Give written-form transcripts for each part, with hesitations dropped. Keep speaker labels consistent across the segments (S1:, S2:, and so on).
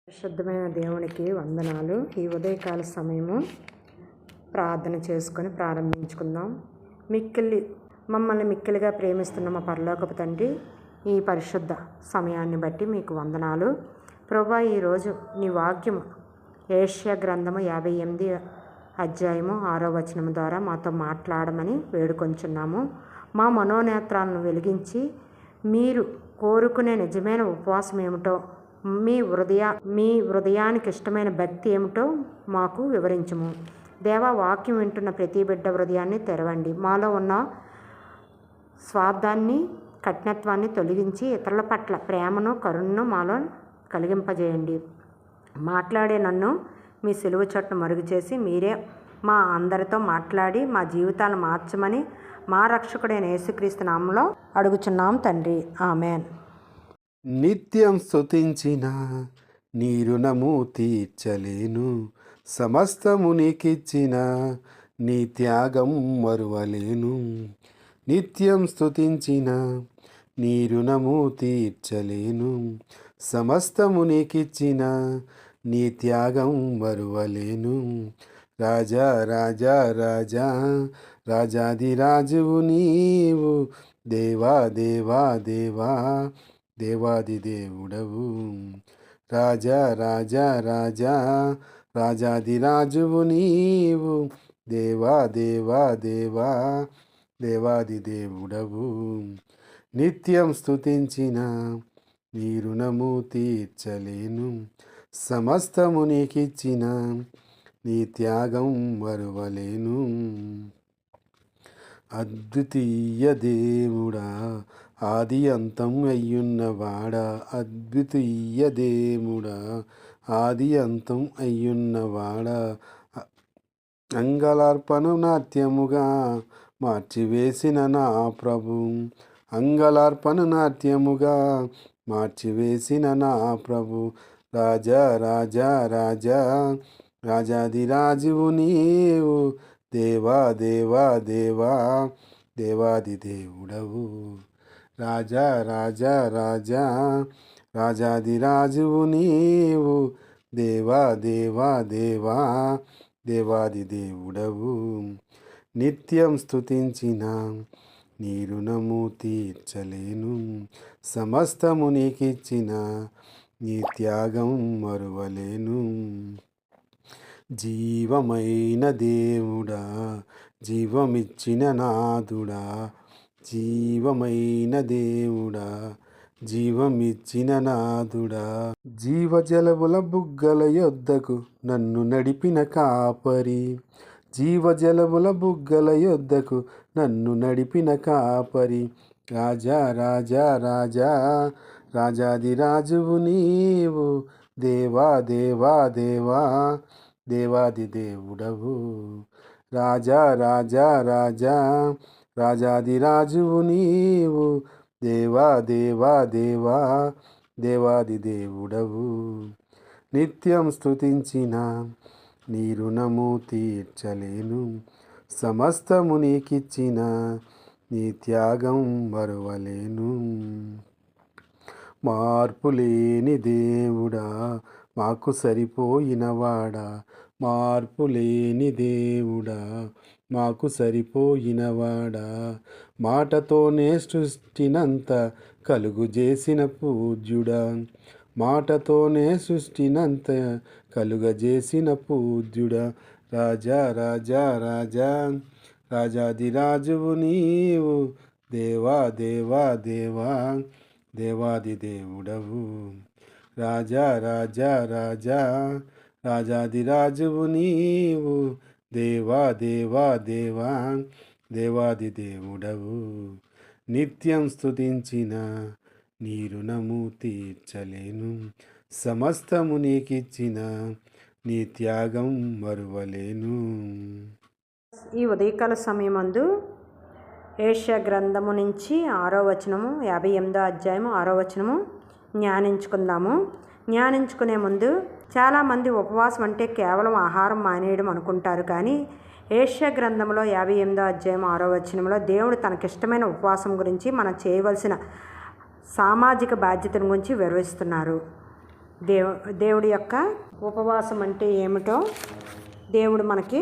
S1: పరిశుద్ధమైన దేవునికి వందనాలు. ఈ ఉదయకాల సమయము ప్రార్థన చేసుకొని ప్రారంభించుకుందాం. మమ్మల్ని మిక్కిలిగా ప్రేమిస్తున్న మా పరలోకపు తండ్రి, ఈ పరిశుద్ధ సమయాన్ని బట్టి మీకు వందనాలు. ప్రభువా, ఈరోజు నీ వాక్యము యెషయా గ్రంథము 58 అధ్యాయము 6వ వచనము ద్వారా మాతో మాట్లాడమని వేడుకొంచున్నాము. మా మనోనేత్రాలను వెలిగించి మీరు కోరుకునే నిజమైన ఉపవాసం ఏమిటో, మీ హృదయానికి ఇష్టమైన భక్తి ఏమిటో మాకు వివరించుము. దేవా, వాక్యం వింటున్న ప్రతి బిడ్డ హృదయాన్ని తెరవండి. మాలో ఉన్న స్వార్థాన్ని, కఠినత్వాన్ని తొలగించి ఇతరుల పట్ల ప్రేమను, కరుణను మాలో కలిగింపజేయండి. మాట్లాడే నన్ను మీ సిలువ చట్టును మరుగు చేసి మీరే మా అందరితో మాట్లాడి మా జీవితాలను మార్చమని మా రక్షకుడైన యేసుక్రీస్తు నామములో అడుగుచున్నాం తండ్రి, ఆమెన్.
S2: నిత్యం స్తుతించిన నీ రుణము తీర్చలేను, సమస్తము నీకిచ్చిన నీ త్యాగం మరువలేను. నిత్యం స్తుతించిన నీ రుణము తీర్చలేను, సమస్తము నీకిచ్చిన నీ త్యాగం మరువలేను. రాజా రాజా రాజా రాజాదిరాజువు నీవు, దేవా దేవా దేవా దేవాది దేవుడవు. రాజా రాజా రాజా రాజాదిరాజువు నీవు, దేవా దేవా దేవా దేవాది దేవుడవు. నిత్యం స్తుతించిన నీ రుణము తీర్చలేను, సమస్తము నీకిచ్చిన నీ త్యాగం మరువలేను. అద్వితీయ దేవుడా, ఆది అంతం అయ్యున్నవాడా, అద్వితీయ దేవుడా, ఆది అంతం అయ్యున్నవాడా, అంగలార్పణ నాట్యముగా మార్చివేసిన నా ప్రభు, అంగలార్పణ నాట్యముగా మార్చివేసిన నా ప్రభు. రాజా రాజా రాజా రాజాదిరాజువు నీవు, దేవా దేవా దేవా దేవాది దేవుడవు. రాజా రాజా రాజా రాజాదిరాజువు నీవు, దేవా దేవా దేవా దేవాది దేవుడవు. నిత్యం స్తుతించిన నీ రుణము తీర్చలేను, సమస్తము నీకిచ్చిన నీ త్యాగం మరువలేను. జీవమైన దేవుడా, జీవమిచ్చిన నాదుడా, జీవమైన దేవుడా, జీవమిచ్చిన నాదుడా, జీవజలముల బుగ్గల యొద్దకు నన్ను నడిపిన కాపరి, జీవజలముల బుగ్గల యొద్దకు నన్ను నడిపిన కాపరి. రాజా రాజా రాజా రాజాదిరాజువు నీవు, దేవా దేవా దేవా దేవాది దేవుడవు. రాజా రాజా రాజా రాజాదిరాజువు నీవు, దేవా దేవా దేవా దేవాది దేవుడవు. నిత్యం స్తుతించిన నీ రుణము తీర్చలేను, సమస్తము నీకిచ్చిన నీ త్యాగం మరువలేను. మార్పులేని దేవుడా, మాకు సరిపోయినవాడా, మార్పులేని దేవుడా, మాకు సరిపోయినవాడా, మాటతోనే సృష్టినంత కలుగు చేసిన పూజ్యుడా, మాటతోనే సృష్టినంత కలుగజేసిన పూజ్యుడా. రాజా రాజా రాజా రాజాదిరాజువు నీవు, దేవా దేవా దేవా దేవాది దేవుడవు. రాజా రాజా రాజా రాజాదిరాజువు నీవు, దేవా దేవా దేవా దేవాది దేవుడవు. నిత్యం స్తుతించిన నీ రుణము తీర్చలేను, సమస్తము నీకిచ్చిన నీ త్యాగం మరువలేను.
S1: ఈ ఉదయకాల సమయమందు యెషయా గ్రంథము నుంచి 6వ వచనము 58వ అధ్యాయము 6వ వచనము ధ్యానించుకుందాము. ధ్యానించుకునే ముందు చాలామంది ఉపవాసం అంటే కేవలం ఆహారం మానేయడం అనుకుంటారు. కానీ యెషయా గ్రంథంలో 58వ అధ్యాయం 6వ వచనంలో దేవుడు తనకిష్టమైన ఉపవాసం గురించి మనం చేయవలసిన సామాజిక బాధ్యతల గురించి వివరిస్తున్నారు. దేవుడి యొక్క ఉపవాసం అంటే ఏమిటో దేవుడు మనకి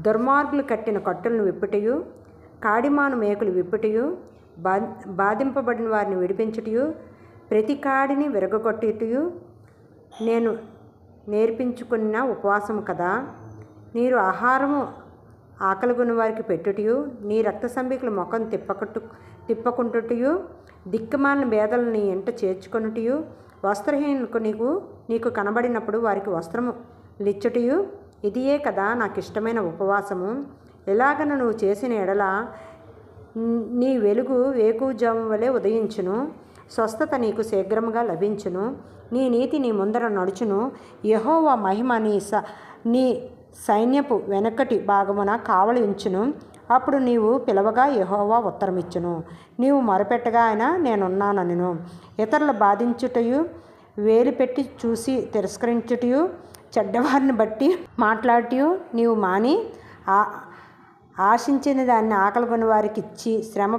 S1: దుర్మార్గులు కట్టిన కట్టులను విప్పుటయు, కాడిమాను మేకులు విప్పుటయు, బాధింపబడిన వారిని విడిపించుటయు, ప్రతి కాడిని విరగొట్టుటయు నేను నేర్పించుకున్న ఉపవాసము కదా. నీరు ఆహారము ఆకలిగొన్న వారికి పెట్టుటయు, నీ రక్త సంబికుల ముఖం తిప్పకుంటుటయు, దిక్కుమాలిన భేదలను నీ ఎంట చేర్చుకొనుటయు, వస్త్రహీనులకు నీకు కనబడినప్పుడు వారికి వస్త్రము లిచ్చుటయు ఇదియే కదా నాకు ఇష్టమైన ఉపవాసము. ఎలాగన నువ్వు చేసిన ఎడల నీ వెలుగు వేకువజాము వలె ఉదయించును, స్వస్థత నీకు శీఘ్రముగా లభించును, నీ నీతి నీ ముందర నడుచును, యెహోవా మహిమ నీ సైన్యపు వెనకటి భాగమున కావలి ఉంచును. అప్పుడు నీవు పిలవగా యెహోవా ఉత్తరమిచ్చును, నీవు మొరపెట్టగా ఆయన నేనున్నానను. ఇతరుల బాధించుటయు, వేలు పెట్టి చూసి తిరస్కరించుటయు, చెడ్డవారిని బట్టి మాట్లాడుటయు నీవు మాని, ఆశించిన దాన్ని ఆకలిగొన్న వారికి ఇచ్చి శ్రమ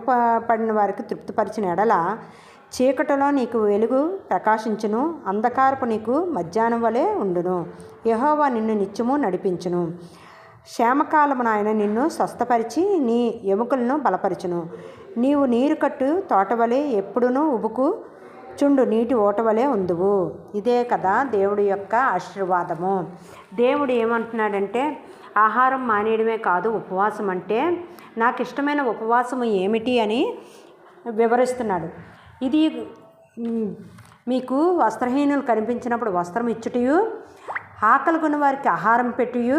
S1: పడిన వారికి తృప్తిపరిచిన ఎడల చీకటిలో నీకు వెలుగు ప్రకాశించును, అంధకారపు నీకు మధ్యాహ్నం వలె ఉండును. యెహోవా నిన్ను నిత్యము నడిపించును, క్షేమకాలమున ఆయన నిన్ను స్వస్థపరిచి నీ ఎముకలను బలపరచును. నీవు నీరు కట్టు తోటవలే ఎప్పుడునూ ఉబుకు చుండు నీటి ఓటవలే ఉందువు. ఇదే కదా దేవుడి యొక్క ఆశీర్వాదము. దేవుడు ఏమంటున్నాడంటే ఆహారం మానేయడమే కాదు, ఉపవాసం అంటే నాకు ఇష్టమైన ఉపవాసము ఏమిటి అని వివరిస్తున్నాడు. ఇది మీకు వస్త్రహీనులు కనిపించినప్పుడు వస్త్రం ఇచ్చుటయు, ఆకలిగొన్న వారికి ఆహారం పెట్టుయు,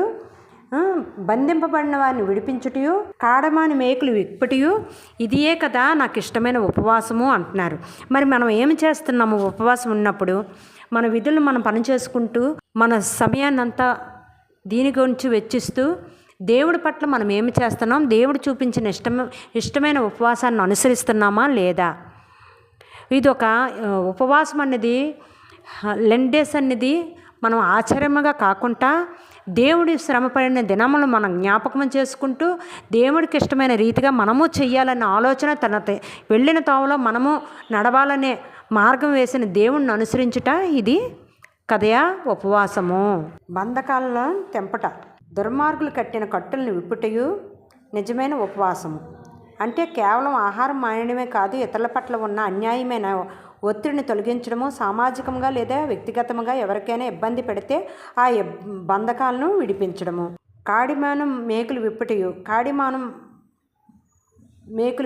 S1: బంధింపబడిన వారిని విడిపించుటయు, కాడమాని మేకులు విప్పుటయు ఇదియే కదా నాకు ఇష్టమైన ఉపవాసము అంటున్నారు. మరి మనం ఏమి చేస్తున్నాము ఉపవాసం ఉన్నప్పుడు? మన విధులను మనం పని చేసుకుంటూ మన సమయాన్నంతా దీని గురించి వెచ్చిస్తూ దేవుడి పట్ల మనం ఏమి చేస్తున్నాం? దేవుడు చూపించిన ఇష్టమైన ఉపవాసాన్ని అనుసరిస్తున్నామా లేదా? ఇది ఒక ఉపవాసం అనేది లెంట్ డేస్ అనేది మనం ఆశ్చర్యంగా కాకుండా దేవుడి శ్రమపడిన దినములు మనం జ్ఞాపకం చేసుకుంటూ దేవుడికి ఇష్టమైన రీతిగా మనము చెయ్యాలన్న ఆలోచన తన వెళ్ళిన తోవలో మనము నడవాలనే మార్గం వేసిన దేవుణ్ణి అనుసరించుట ఇది కదయా ఉపవాసము. బంధకాలను తెంపట, దుర్మార్గులు కట్టిన కట్టులను విప్పుటయు నిజమైన ఉపవాసము. అంటే కేవలం ఆహారం మానేయడమే కాదు, ఇతరుల పట్ల ఉన్న అన్యాయమైన ఒత్తిడిని తొలగించడము, సామాజికంగా లేదా వ్యక్తిగతంగా ఎవరికైనా ఇబ్బంది పెడితే ఆ బంధకాలను విడిపించడము. కాడిమానం మేకులు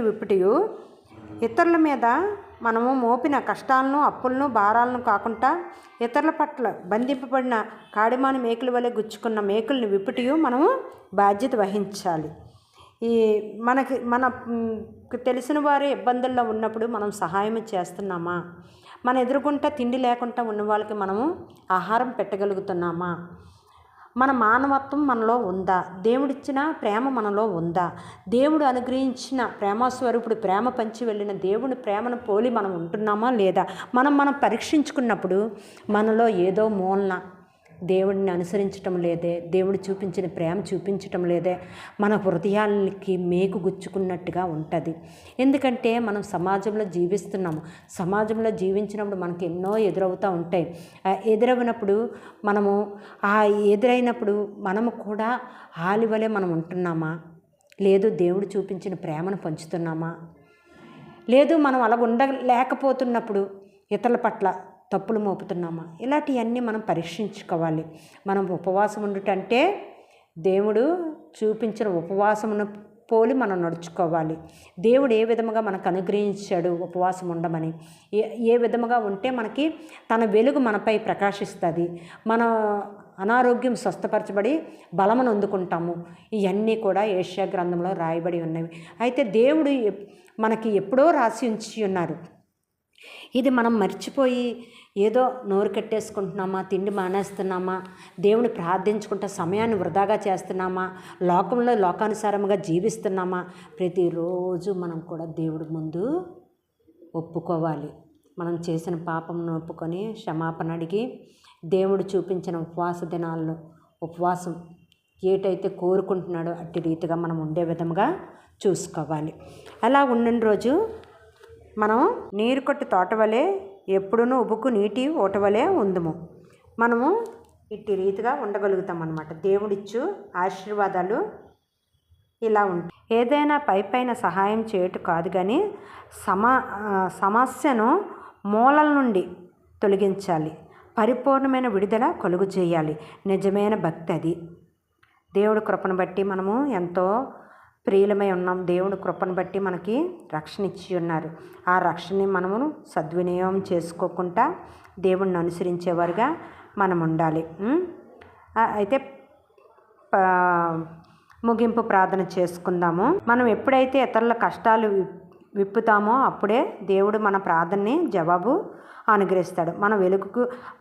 S1: విప్పుటయు ఇతరుల మీద మనము మోపిన కష్టాలను, అప్పులను, భారాలను కాకుండా ఇతరుల పట్ల బంధింపబడిన కాడిమాను మేకుల వలె గుచ్చుకున్న మేకుల్ని విప్పుటయు మనము బాధ్యత వహించాలి. మనకు తెలిసిన వారే ఇబ్బందుల్లో ఉన్నప్పుడు మనం సహాయం చేస్తున్నామా? మన ఎదురుగుంటా తిండి లేకుండా ఉన్న వాళ్ళకి మనము ఆహారం పెట్టగలుగుతున్నామా? మన మానవత్వం మనలో ఉందా? దేవుడిచ్చిన ప్రేమ మనలో ఉందా? దేవుడు అనుగ్రహించిన ప్రేమస్వరూపుడు ప్రేమ పంచి వెళ్ళిన దేవుని ప్రేమను పోలి మనం ఉంటున్నామా లేదా? మనం పరీక్షించుకున్నప్పుడు మనలో ఏదో మూలన దేవుడిని అనుసరించటం లేదే, దేవుడు చూపించిన ప్రేమ చూపించటం లేదే, మన హృదయాలకి మేకు గుచ్చుకున్నట్టుగా ఉంటుంది. ఎందుకంటే మనం సమాజంలో జీవిస్తున్నాము. సమాజంలో జీవించినప్పుడు మనకి ఎన్నో ఎదురవుతూ ఉంటాయి. ఎదురవినప్పుడు ఎదురైనప్పుడు మనము కూడా ఆలివలే మనం ఉంటున్నామా? లేదు దేవుడు చూపించిన ప్రేమను పంచుతున్నామా? లేదు మనం అలా ఉండలేకపోతున్నప్పుడు ఇతరుల పట్ల తప్పులు మోపుతున్నామా? ఇలాంటివన్నీ మనం పరీక్షించుకోవాలి. మనం ఉపవాసం ఉండుటంటే దేవుడు చూపించిన ఉపవాసమును పోలి మనం నడుచుకోవాలి. దేవుడు ఏ విధముగా మనకు అనుగ్రహించాడు ఉపవాసం ఉండమని, ఏ విధముగా ఉంటే మనకి తన వెలుగు మనపై ప్రకాశిస్తుంది, మన అనారోగ్యం స్వస్థపరచబడి బలమును అందుకుంటాము. ఇవన్నీ కూడా యెషయా గ్రంథంలో రాయబడి ఉన్నవి. అయితే దేవుడు మనకి ఎప్పుడో రాసి ఉంచి ఉన్నారు. ఇది మనం మర్చిపోయి ఏదో నోరు కట్టేసుకుంటున్నామా, తిండి మానేస్తున్నామా, దేవుని ప్రార్థించుకుంటా సమయాన్ని వృధాగా చేస్తున్నామా, లోకంలో లోకానుసారంగా జీవిస్తున్నామా? ప్రతిరోజు మనం కూడా దేవుడి ముందు ఒప్పుకోవాలి. మనం చేసిన పాపంను ఒప్పుకొని క్షమాపణ అడిగి దేవుడు చూపించిన ఉపవాస దినాలను ఉపవాసం ఏటైతే కోరుకుంటున్నాడో అట్టి రీతిగా మనం ఉండే విధంగా చూసుకోవాలి. అలా ఉండిన రోజు మనం నీరు కొట్టు తోట వలె ఎప్పుడునూ ఉబుకు నీటి ఓటవలే ఉందుము. మనము ఇట్టి రీతిగా ఉండగలుగుతాం అన్నమాట. దేవుడిచ్చు ఆశీర్వాదాలు ఇలా ఉంటాయి. ఏదైనా పైన సహాయం చేయటం కాదు కానీ సమస్యను మూలల నుండి తొలగించాలి. పరిపూర్ణమైన విడుదల కలుగు చేయాలి. నిజమైన భక్తి అది. దేవుడి కృపను బట్టి మనము ఎంతో ప్రియులమై ఉన్నాం. దేవుడి కృపను బట్టి మనకి రక్షణ ఇచ్చి ఉన్నారు. ఆ రక్షణని మనము సద్వినియోగం చేసుకోకుండా దేవుడిని అనుసరించేవారుగా మనం ఉండాలి. అయితే ముగింపు ప్రార్థన చేసుకుందాము. మనం ఎప్పుడైతే ఇతరుల కష్టాలు విప్పుతామో అప్పుడే దేవుడు మన ప్రార్థనని జవాబు అనుగ్రహిస్తాడు.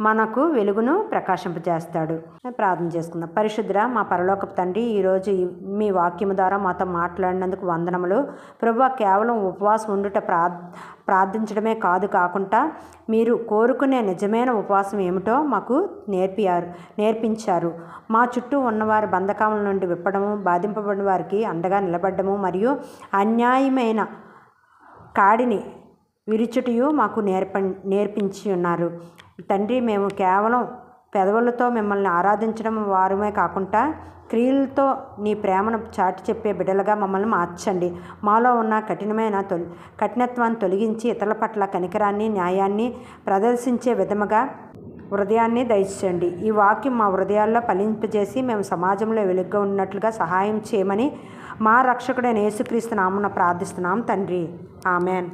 S1: మనకు వెలుగును ప్రకాశింపజేస్తాడు. ప్రార్థన చేసుకుందాం. పరిశుద్ధుడా మా పరలోకపు తండ్రి, ఈరోజు మీ వాక్యము ద్వారా మాతో మాట్లాడినందుకు వందనములు. ప్రభువా, కేవలం ఉపవాసం ఉండుట ప్రార్థించడమే కాకుండా మీరు కోరుకునే నిజమైన ఉపవాసం ఏమిటో మాకు నేర్పించారు. మా చుట్టూ ఉన్నవారి బంధకాముల నుండి విప్పడము, బాధింపబడిన వారికి అండగా నిలబడ్డము మరియు అన్యాయమైన కాడిని విరుచుటయు మాకు నేర్పించి ఉన్నారు. తండ్రి, మేము కేవలం పెదవులతో మిమ్మల్ని ఆరాధించడం వారమే కాకుండా క్రియలతో నీ ప్రేమను చాటి చెప్పే బిడ్డలుగా మమ్మల్ని మార్చండి. మాలో ఉన్న కఠినత్వాన్ని తొలగించి ఇతరుల పట్ల కనికరాన్ని, న్యాయాన్ని ప్రదర్శించే విధముగా హృదయాన్ని దయచేయండి. ఈ వాక్యం మా హృదయాల్లో ఫలింపజేసి మేము సమాజంలో వెలుగుగా ఉన్నట్లుగా సహాయం చేయమని మా రక్షకుడైన యేసుక్రీస్తు నామమున ప్రార్థిస్తున్నాం తండ్రి. ఆమెన్.